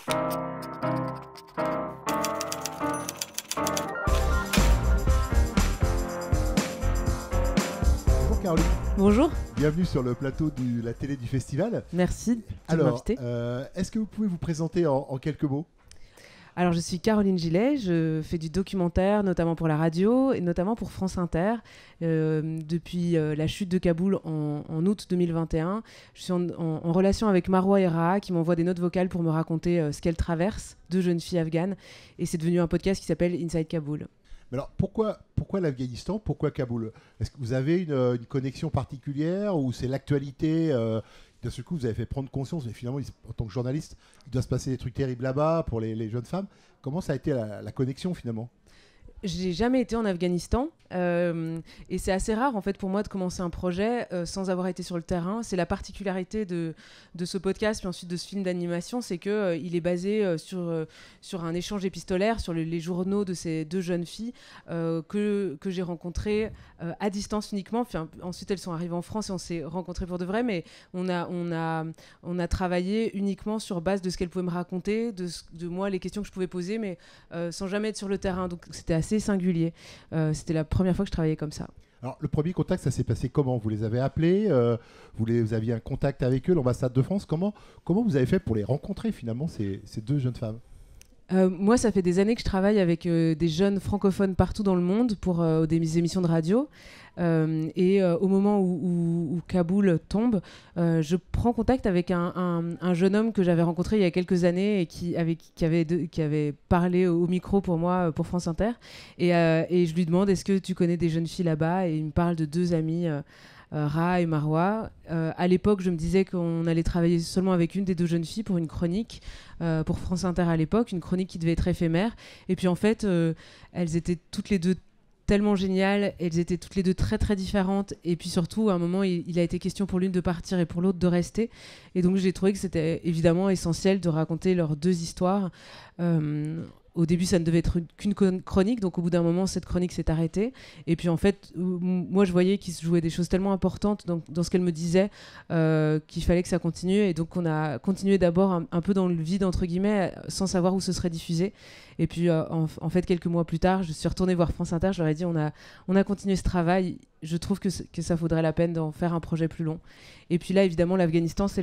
Bonjour Caroline. Bonjour. Bienvenue sur le plateau de la télé du festival. Merci de Alors, m'inviter. est-ce que vous pouvez vous présenter en quelques mots ? Alors, je suis Caroline Gillet, je fais du documentaire, notamment pour la radio et notamment pour France Inter. Depuis la chute de Kaboul en août 2021, je suis en relation avec Marwa et Raha qui m'envoient des notes vocales pour me raconter ce qu'elles traversent, deux jeunes filles afghanes. Et c'est devenu un podcast qui s'appelle Inside Kaboul. Mais alors, pourquoi l'Afghanistan ? Pourquoi Kaboul ? Est-ce que vous avez une connexion particulière ou c'est l'actualité d'un seul coup, vous avez fait prendre conscience, mais finalement, en tant que journaliste, il doit se passer des trucs terribles là-bas pour les jeunes femmes. Comment ça a été la connexion finalement ? J'ai jamais été en Afghanistan et c'est assez rare en fait pour moi de commencer un projet sans avoir été sur le terrain. C'est la particularité de ce podcast puis ensuite de ce film d'animation, c'est que il est basé sur un échange épistolaire sur les journaux de ces deux jeunes filles que j'ai rencontrées à distance uniquement. Enfin, ensuite elles sont arrivées en France et on s'est rencontrées pour de vrai, mais on a travaillé uniquement sur base de ce qu'elles pouvaient me raconter, de moi les questions que je pouvais poser, mais sans jamais être sur le terrain. Donc c'était assez singulier. C'était la première fois que je travaillais comme ça. Alors, le premier contact, ça s'est passé comment ? Vous les avez appelés vous aviez un contact avec eux, l'ambassade de France. Comment vous avez fait pour les rencontrer finalement, ces deux jeunes femmes ? Moi, ça fait des années que je travaille avec des jeunes francophones partout dans le monde pour des émissions de radio. Au moment où Kaboul tombe, je prends contact avec un jeune homme que j'avais rencontré il y a quelques années et qui avait parlé au micro pour moi, pour France Inter. Et je lui demande, est-ce que tu connais des jeunes filles là-bas ? Et il me parle de deux amies, Raha et Marwa. À l'époque, je me disais qu'on allait travailler seulement avec une des deux jeunes filles pour une chronique, pour France Inter à l'époque, une chronique qui devait être éphémère. Et puis en fait, elles étaient toutes les deux tellement géniales, elles étaient toutes les deux très très différentes, et puis surtout à un moment il a été question pour l'une de partir et pour l'autre de rester, et donc j'ai trouvé que c'était évidemment essentiel de raconter leurs deux histoires. Au début, ça ne devait être qu'une chronique, donc au bout d'un moment, cette chronique s'est arrêtée. Et puis en fait, moi, je voyais qu'il se jouait des choses tellement importantes dans ce qu'elle me disait qu'il fallait que ça continue. Et donc on a continué d'abord un peu dans le vide, entre guillemets, sans savoir où ce serait diffusé. Et puis en fait, quelques mois plus tard, je suis retournée voir France Inter, je leur ai dit, on a continué ce travail. Je trouve que ça vaudrait la peine d'en faire un projet plus long. Et puis là, évidemment, l'Afghanistan, c'est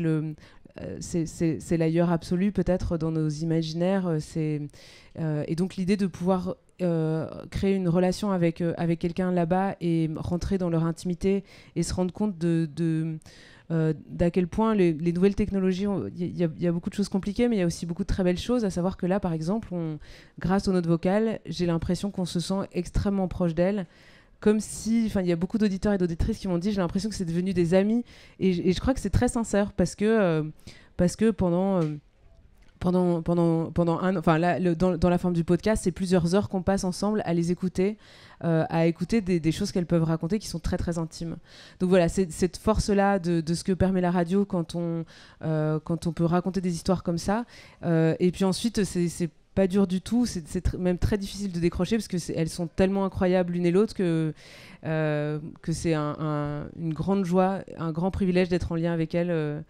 l'ailleurs absolu, peut-être, dans nos imaginaires. Et donc, l'idée de pouvoir créer une relation avec quelqu'un là-bas et rentrer dans leur intimité et se rendre compte d'à quel point les nouvelles technologies, il y a beaucoup de choses compliquées, mais il y a aussi beaucoup de très belles choses, à savoir que là, par exemple, grâce aux notes vocales, j'ai l'impression qu'on se sent extrêmement proche d'elles. Comme si, il y a beaucoup d'auditeurs et d'auditrices qui m'ont dit, j'ai l'impression que c'est devenu des amis, et je crois que c'est très sincère parce que pendant dans la forme du podcast, c'est plusieurs heures qu'on passe ensemble à les écouter, à écouter des choses qu'elles peuvent raconter qui sont très très intimes. Donc voilà, c'est cette force-là de ce que permet la radio quand on peut raconter des histoires comme ça. Et puis ensuite, c'est pas dur du tout, c'est même très difficile de décrocher parce que elles sont tellement incroyables l'une et l'autre que c'est une grande joie, un grand privilège d'être en lien avec elles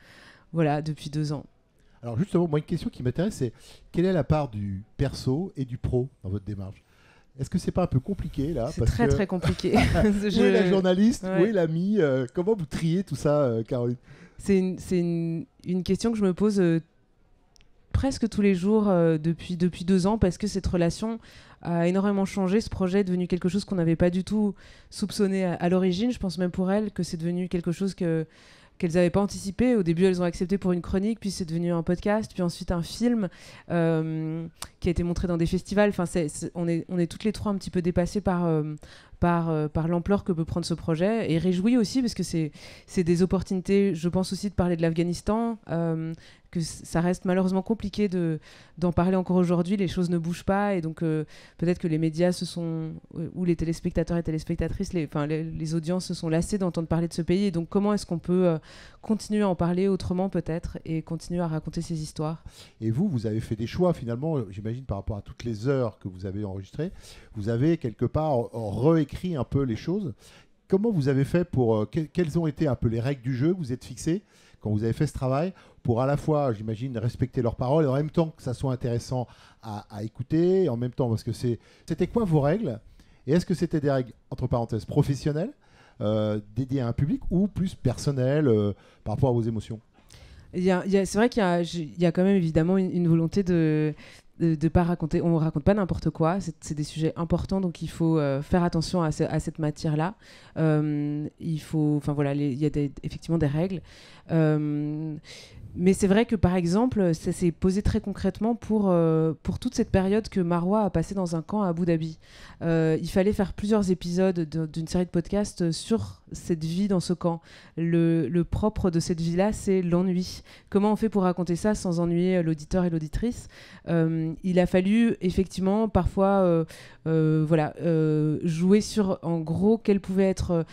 depuis 2 ans. Alors justement, moi une question qui m'intéresse, c'est quelle est la part du perso et du pro dans votre démarche ? Est-ce que c'est pas un peu compliqué là ? C'est très très compliqué. Où est la journaliste ? Ouais. Où est l'ami ? Comment vous triez tout ça, Caroline ? C'est une question que je me pose presque tous les jours depuis 2 ans, parce que cette relation a énormément changé. Ce projet est devenu quelque chose qu'on n'avait pas du tout soupçonné à l'origine. Je pense même pour elles que c'est devenu quelque chose qu'elles n'avaient pas anticipé. Au début, elles ont accepté pour une chronique, puis c'est devenu un podcast, puis ensuite un film qui a été montré dans des festivals. Enfin, on est toutes les trois un petit peu dépassées par l'ampleur que peut prendre ce projet, et réjouies aussi parce que c'est des opportunités, je pense aussi, de parler de l'Afghanistan, que ça reste malheureusement compliqué d'en parler encore aujourd'hui. Les choses ne bougent pas, et donc peut-être que les médias ou les téléspectateurs et téléspectatrices, les audiences se sont lassées d'entendre parler de ce pays. Et donc comment est-ce qu'on peut continuer à en parler autrement peut-être, et continuer à raconter ces histoires ? Et vous avez fait des choix finalement, j'imagine, par rapport à toutes les heures que vous avez enregistrées. Vous avez quelque part réécrit un peu les choses. Comment vous avez fait quelles ont été un peu les règles du jeu que vous êtes fixées quand vous avez fait ce travail, pour à la fois, j'imagine, respecter leurs paroles et en même temps que ça soit intéressant à écouter, en même temps, parce que c'était quoi vos règles? Et est-ce que c'était des règles, entre parenthèses, professionnelles, dédiées à un public ou plus personnelles par rapport à vos émotions? C'est vrai qu'il y a quand même évidemment une volonté de pas raconter. On raconte pas n'importe quoi. C'est des sujets importants, donc il faut faire attention à cette matière-là. Il faut, enfin voilà, il y a effectivement des règles. Mais c'est vrai que, par exemple, ça s'est posé très concrètement pour toute cette période que Marois a passé dans un camp à Abu Dhabi. Il fallait faire plusieurs épisodes d'une série de podcasts sur cette vie dans ce camp. Le propre de cette vie-là, c'est l'ennui. Comment on fait pour raconter ça sans ennuyer l'auditeur et l'auditrice? Il a fallu, effectivement, parfois jouer sur, en gros, quelles pouvaient être...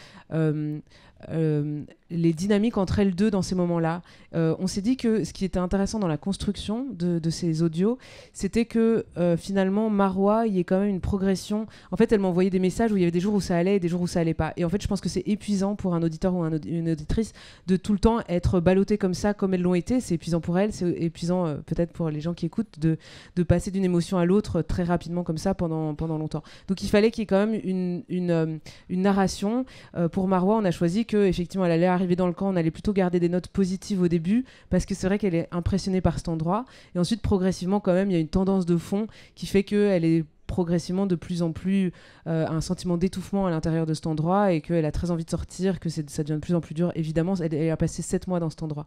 les dynamiques entre elles deux dans ces moments-là. On s'est dit que ce qui était intéressant dans la construction de ces audios, c'était que finalement, Marois, il y ait quand même une progression. En fait, elle m'envoyait des messages où il y avait des jours où ça allait et des jours où ça allait pas. Et en fait, je pense que c'est épuisant pour un auditeur ou une auditrice de tout le temps être ballotté comme ça, comme elles l'ont été. C'est épuisant pour elles, c'est épuisant peut-être pour les gens qui écoutent de passer d'une émotion à l'autre très rapidement comme ça pendant longtemps. Donc il fallait qu'il y ait quand même une narration. Pour Marois, on a choisi que effectivement elle allait arriver dans le camp, on allait plutôt garder des notes positives au début parce que c'est vrai qu'elle est impressionnée par cet endroit, et ensuite progressivement quand même il y a une tendance de fond qui fait qu'elle est progressivement de plus en plus un sentiment d'étouffement à l'intérieur de cet endroit et qu'elle a très envie de sortir, que ça devient de plus en plus dur. Évidemment, elle a passé 7 mois dans cet endroit.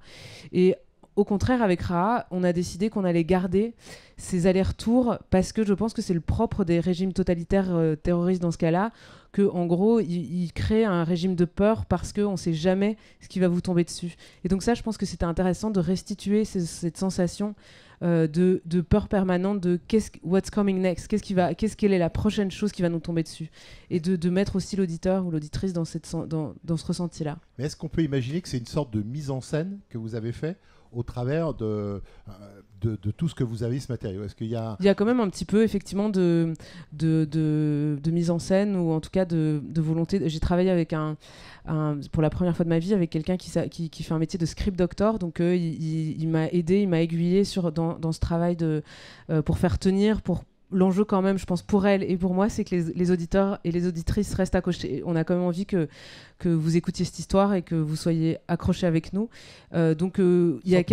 Et au contraire, avec Raha, on a décidé qu'on allait garder ces allers-retours parce que je pense que c'est le propre des régimes totalitaires terroristes dans ce cas-là, que en gros, ils créent un régime de peur parce qu'on ne sait jamais ce qui va vous tomber dessus. Et donc ça, je pense que c'était intéressant de restituer cette sensation de peur permanente de what's coming next, quelle est la prochaine chose qui va nous tomber dessus, et de mettre aussi l'auditeur ou l'auditrice dans ce ressenti-là. Mais est-ce qu'on peut imaginer que c'est une sorte de mise en scène que vous avez fait au travers de tout ce que vous avez, ce matériau? Est-ce qu'il y a... Il y a quand même un petit peu effectivement de mise en scène, ou en tout cas de volonté. J'ai travaillé avec pour la première fois de ma vie avec quelqu'un qui fait un métier de script doctor, donc il m'a aidé, il m'a aiguillé dans ce travail pour faire tenir, l'enjeu quand même, je pense, pour elle et pour moi, c'est que les auditeurs et les auditrices restent accrochés. On a quand même envie que vous écoutiez cette histoire et que vous soyez accrochés avec nous. Donc, il y a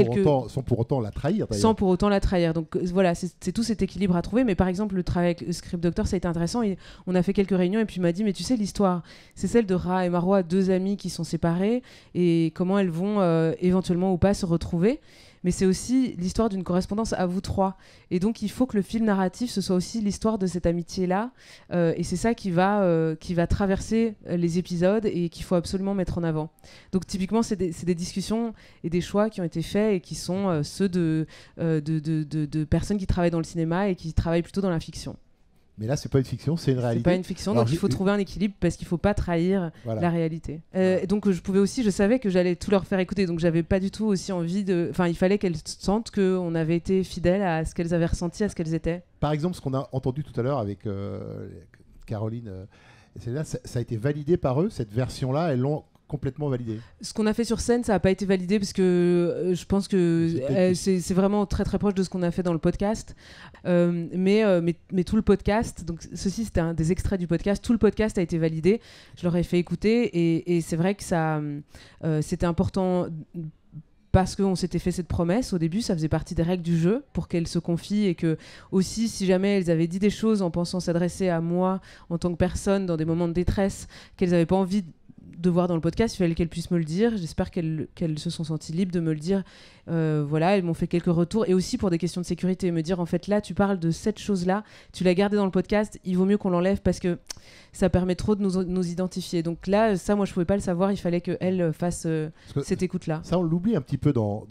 sans pour autant la trahir, d'ailleurs. Sans pour autant la trahir. Donc, voilà, c'est tout cet équilibre à trouver. Mais par exemple, le travail avec le Script Doctor, ça a été intéressant. On a fait quelques réunions et puis il m'a dit, mais tu sais, l'histoire, c'est celle de Raha et Marois, 2 amies qui sont séparées, et comment elles vont éventuellement ou pas se retrouver. Mais c'est aussi l'histoire d'une correspondance à vous 3. Et donc, il faut que le fil narratif, ce soit aussi l'histoire de cette amitié-là. Et c'est ça qui va traverser les épisodes et qu'il faut absolument mettre en avant. Donc, typiquement, c'est des discussions et des choix qui ont été faits et qui sont ceux de personnes qui travaillent dans le cinéma et qui travaillent plutôt dans la fiction. Mais là, c'est pas une fiction, c'est une réalité. C'est pas une fiction, donc il faut trouver un équilibre parce qu'il faut pas trahir la réalité. Donc je savais que j'allais tout leur faire écouter, donc j'avais pas du tout aussi envie Enfin, il fallait qu'elles sentent qu'on avait été fidèles à ce qu'elles avaient ressenti, à ce qu'elles étaient. Par exemple, ce qu'on a entendu tout à l'heure avec Caroline, ça a été validé par eux, cette version-là, elles l'ont complètement validé. Ce qu'on a fait sur scène, ça n'a pas été validé parce que je pense que c'est vraiment très très proche de ce qu'on a fait dans le podcast. Mais tout le podcast, donc ceci c'était des extraits du podcast, tout le podcast a été validé. Je leur ai fait écouter et c'est vrai que c'était important parce qu'on s'était fait cette promesse au début, ça faisait partie des règles du jeu pour qu'elles se confient, et que aussi si jamais elles avaient dit des choses en pensant s'adresser à moi en tant que personne dans des moments de détresse qu'elles n'avaient pas envie de voir dans le podcast, il fallait qu'elles puissent me le dire. J'espère qu'elles se sont senties libres de me le dire. Voilà, elles m'ont fait quelques retours, et aussi pour des questions de sécurité, me dire en fait là tu parles de cette chose-là, tu l'as gardée dans le podcast, il vaut mieux qu'on l'enlève parce que ça permet trop de nous identifier. Donc là, ça moi je pouvais pas le savoir, il fallait qu'elles fassent cette écoute-là. Ça on l'oublie un petit peu dans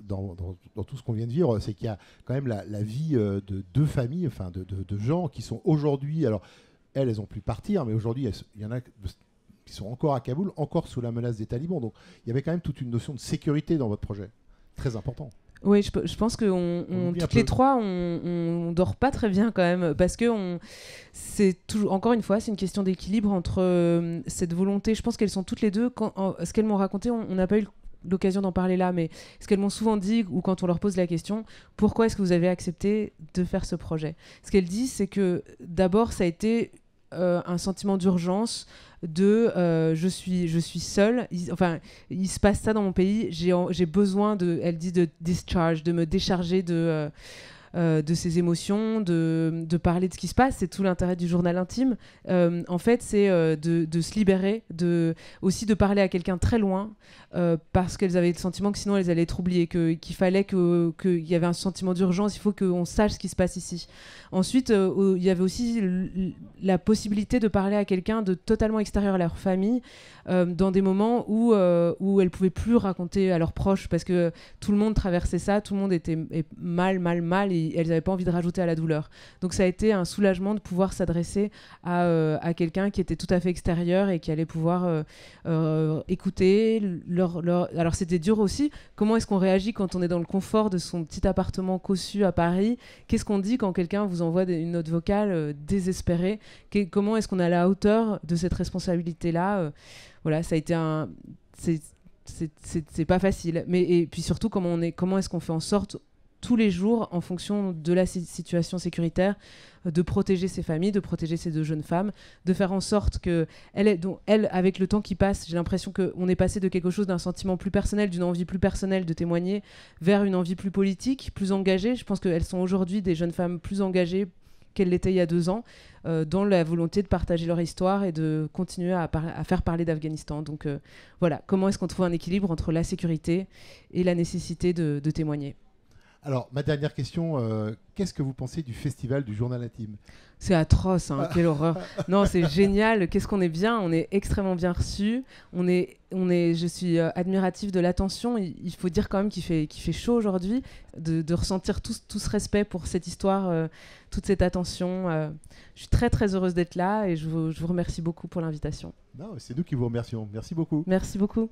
tout ce qu'on vient de vivre, c'est qu'il y a quand même la vie de 2 familles, enfin de gens qui sont aujourd'hui, alors elles ont pu partir, mais aujourd'hui il y en a qui sont encore à Kaboul, encore sous la menace des talibans. Donc il y avait quand même toute une notion de sécurité dans votre projet. Très important. Oui, je pense que toutes les 3, on dort pas très bien quand même, parce que c'est toujours, encore une fois, c'est une question d'équilibre entre cette volonté. Je pense qu'elles sont toutes les deux, ce qu'elles m'ont raconté, on n'a pas eu l'occasion d'en parler là, mais ce qu'elles m'ont souvent dit, ou quand on leur pose la question, pourquoi est-ce que vous avez accepté de faire ce projet? Ce qu'elles disent, c'est que d'abord, ça a été un sentiment d'urgence, je suis seule, il se passe ça dans mon pays, j'ai besoin elle dit de discharge, de me décharger de ses émotions, de parler de ce qui se passe. C'est tout l'intérêt du journal intime. En fait, c'est de se libérer, aussi de parler à quelqu'un très loin, parce qu'elles avaient le sentiment que sinon elles allaient être oubliées, qu'il fallait qu'il y avait un sentiment d'urgence, il faut qu'on sache ce qui se passe ici. Ensuite, il y avait aussi la possibilité de parler à quelqu'un de totalement extérieur à leur famille, dans des moments où elles ne pouvaient plus raconter à leurs proches, parce que tout le monde traversait ça, tout le monde était mal, et elles n'avaient pas envie de rajouter à la douleur. Donc ça a été un soulagement de pouvoir s'adresser à quelqu'un qui était tout à fait extérieur et qui allait pouvoir écouter Alors c'était dur aussi. Comment est-ce qu'on réagit quand on est dans le confort de son petit appartement cossu à Paris? Qu'est-ce qu'on dit quand quelqu'un vous envoie une note vocale désespérée? Comment est-ce qu'on est à la hauteur de cette responsabilité-là? Voilà, ça a été c'est pas facile. Et puis surtout, comment est-ce qu'on fait en sorte tous les jours, en fonction de la situation sécuritaire, de protéger ces familles, de protéger ces 2 jeunes femmes, de faire en sorte que elle, avec le temps qui passe, j'ai l'impression qu'on est passé de quelque chose, d'un sentiment plus personnel, d'une envie plus personnelle de témoigner, vers une envie plus politique, plus engagée. Je pense qu'elles sont aujourd'hui des jeunes femmes plus engagées qu'elles l'étaient il y a 2 ans, dans la volonté de partager leur histoire et de continuer à faire parler d'Afghanistan. Donc voilà, comment est-ce qu'on trouve un équilibre entre la sécurité et la nécessité de témoigner? Alors, ma dernière question, qu'est-ce que vous pensez du festival du journal intime? C'est atroce, hein, quelle horreur. Non, c'est génial, qu'est-ce qu'on est bien, on est extrêmement bien reçus. Je suis admirative de l'attention. Il faut dire quand même qu'il fait chaud aujourd'hui, de ressentir tout ce respect pour cette histoire, toute cette attention. Je suis très très heureuse d'être là et je vous remercie beaucoup pour l'invitation. Non, c'est nous qui vous remercions. Merci beaucoup. Merci beaucoup.